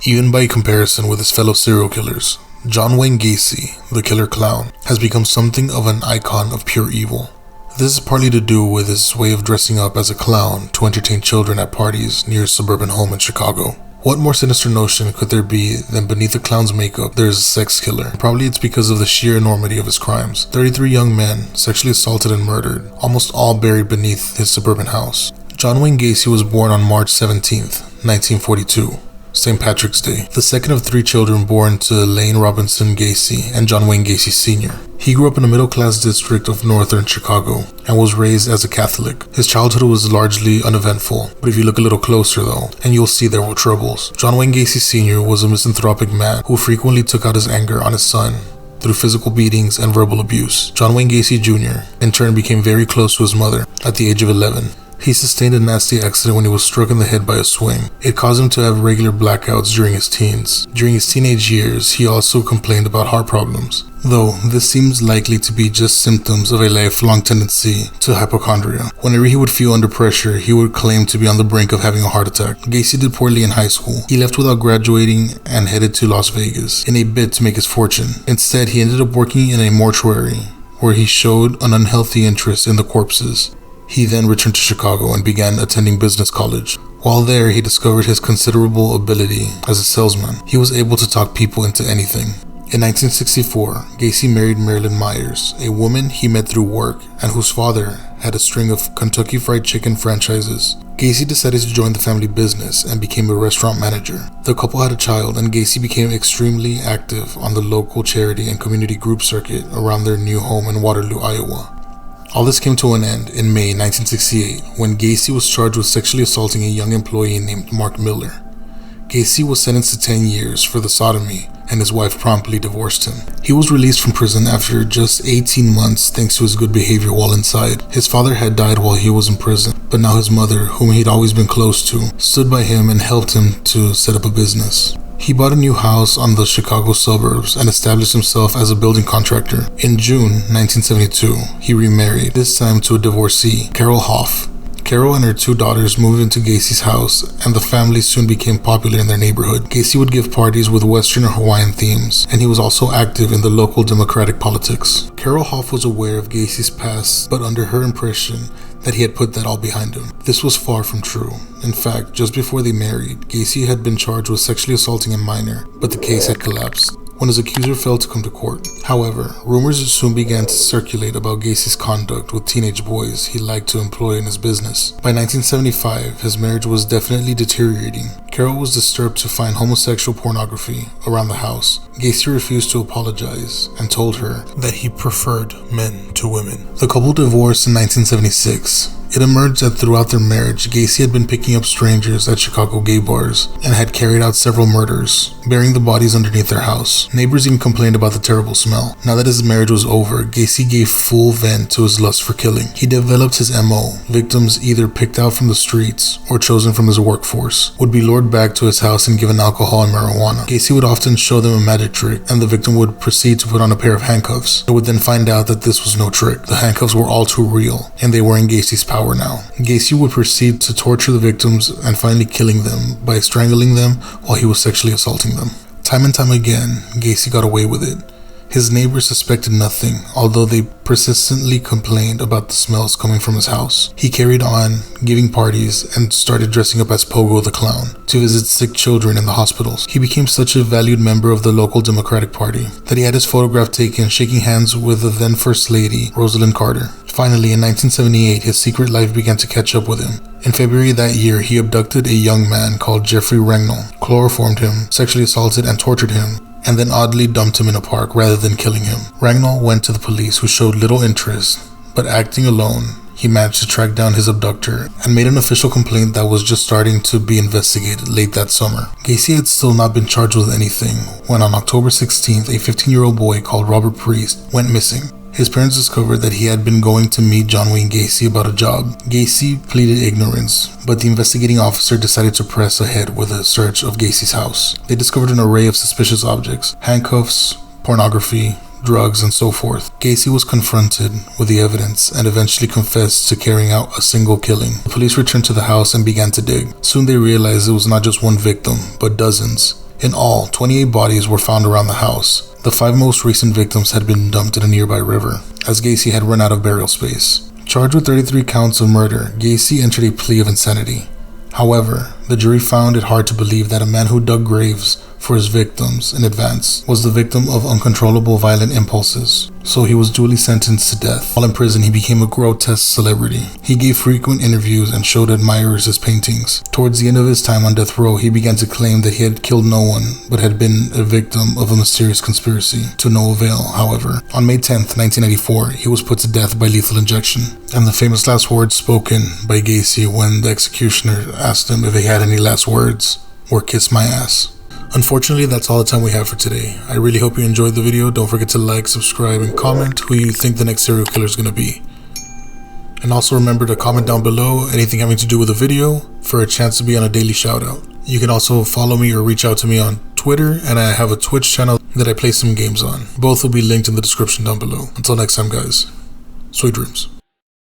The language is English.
even by comparison with his fellow serial killers. John Wayne Gacy, the killer clown, has become something of an icon of pure evil. This is partly to do with his way of dressing up as a clown to entertain children at parties near his suburban home in Chicago. What more sinister notion could there be than beneath the clown's makeup there is a sex killer? Probably it's because of the sheer enormity of his crimes. 33 young men sexually assaulted and murdered, almost all buried beneath his suburban house. John Wayne Gacy was born on March 17th, 1942. St. Patrick's Day, the second of 3 children born to Lane Robinson Gacy and John Wayne Gacy Sr. He grew up in a middle-class district of northern Chicago and was raised as a Catholic. His childhood was largely uneventful, but if you look a little closer though, and you'll see there were troubles. John Wayne Gacy Sr. was a misanthropic man who frequently took out his anger on his son through physical beatings and verbal abuse. John Wayne Gacy Jr. in turn became very close to his mother at the age of 11. He sustained a nasty accident when he was struck in the head by a swing. It caused him to have regular blackouts during his teens. During his teenage years, he also complained about heart problems, though this seems likely to be just symptoms of a lifelong tendency to hypochondria. Whenever he would feel under pressure, he would claim to be on the brink of having a heart attack. Gacy did poorly in high school. He left without graduating and headed to Las Vegas in a bid to make his fortune. Instead, he ended up working in a mortuary, where he showed an unhealthy interest in the corpses. He then returned to Chicago and began attending business college. While there, he discovered his considerable ability as a salesman. He was able to talk people into anything. In 1964, Gacy married Marilyn Myers, a woman he met through work and whose father had a string of Kentucky Fried Chicken franchises. Gacy decided to join the family business and became a restaurant manager. The couple had a child, and Gacy became extremely active on the local charity and community group circuit around their new home in Waterloo, Iowa. All this came to an end in May 1968 when Gacy was charged with sexually assaulting a young employee named Mark Miller. Gacy was sentenced to 10 years for the sodomy, and his wife promptly divorced him. He was released from prison after just 18 months thanks to his good behavior while inside. His father had died while he was in prison, but now his mother, whom he'd always been close to, stood by him and helped him to set up a business. He bought a new house on the Chicago suburbs and established himself as a building contractor. In June 1972, he remarried, this time to a divorcee, Carol Hoff. Carol and her 2 daughters moved into Gacy's house, and the family soon became popular in their neighborhood. Gacy would give parties with Western or Hawaiian themes, and he was also active in the local Democratic politics. Carol Hoff was aware of Gacy's past, but under her impression that he had put that all behind him. This was far from true. In fact, just before they married, Gacy had been charged with sexually assaulting a minor, but the case had collapsed when his accuser failed to come to court. However, rumors soon began to circulate about Gacy's conduct with teenage boys he liked to employ in his business. By 1975, his marriage was definitely deteriorating. Carol was disturbed to find homosexual pornography around the house. Gacy refused to apologize and told her that he preferred men to women. The couple divorced in 1976. It emerged that throughout their marriage, Gacy had been picking up strangers at Chicago gay bars and had carried out several murders, burying the bodies underneath their house. Neighbors even complained about the terrible smell. Now that his marriage was over, Gacy gave full vent to his lust for killing. He developed his MO. Victims either picked out from the streets or chosen from his workforce would be lured back to his house and given alcohol and marijuana. Gacy would often show them a magic trick, and the victim would proceed to put on a pair of handcuffs. They would then find out that this was no trick. The handcuffs were all too real, and they were in Gacy's power now. Gacy would proceed to torture the victims and finally killing them by strangling them while he was sexually assaulting them. Time and time again, Gacy got away with it. His neighbors suspected nothing, although they persistently complained about the smells coming from his house. He carried on giving parties and started dressing up as Pogo the Clown to visit sick children in the hospitals. He became such a valued member of the local Democratic Party that he had his photograph taken shaking hands with the then First Lady, Rosalind Carter. Finally, in 1978, his secret life began to catch up with him. In February that year, he abducted a young man called Jeffrey Ragnall, chloroformed him, sexually assaulted and tortured him, and then oddly dumped him in a park rather than killing him. Ragnall went to the police, who showed little interest, but acting alone, he managed to track down his abductor and made an official complaint that was just starting to be investigated late that summer. Gacy had still not been charged with anything when on October 16th, a 15-year-old boy called Robert Priest went missing. His parents discovered that he had been going to meet John Wayne Gacy about a job. Gacy pleaded ignorance, but the investigating officer decided to press ahead with a search of Gacy's house. They discovered an array of suspicious objects: handcuffs, pornography, drugs, and so forth. Gacy was confronted with the evidence and eventually confessed to carrying out a single killing. The police returned to the house and began to dig. Soon they realized it was not just one victim, but dozens. In all, 28 bodies were found around the house. The 5 most recent victims had been dumped in a nearby river, as Gacy had run out of burial space. Charged with 33 counts of murder, Gacy entered a plea of insanity. However, the jury found it hard to believe that a man who dug graves for his victims in advance was the victim of uncontrollable violent impulses, so he was duly sentenced to death. While in prison, he became a grotesque celebrity. He gave frequent interviews and showed admirers his paintings. Towards the end of his time on death row, he began to claim that he had killed no one, but had been a victim of a mysterious conspiracy, to no avail, however. On May 10th, 1994, he was put to death by lethal injection, and the famous last words spoken by Gacy when the executioner asked him if he had any last words were "kiss my ass." Unfortunately, that's all the time we have for today. I really hope you enjoyed the video. Don't forget to like, subscribe, and comment who you think the next serial killer is going to be. And also remember to comment down below anything having to do with the video for a chance to be on a daily shout out. You can also follow me or reach out to me on Twitter, and I have a Twitch channel that I play some games on. Both will be linked in the description down below. Until next time, guys. Sweet dreams.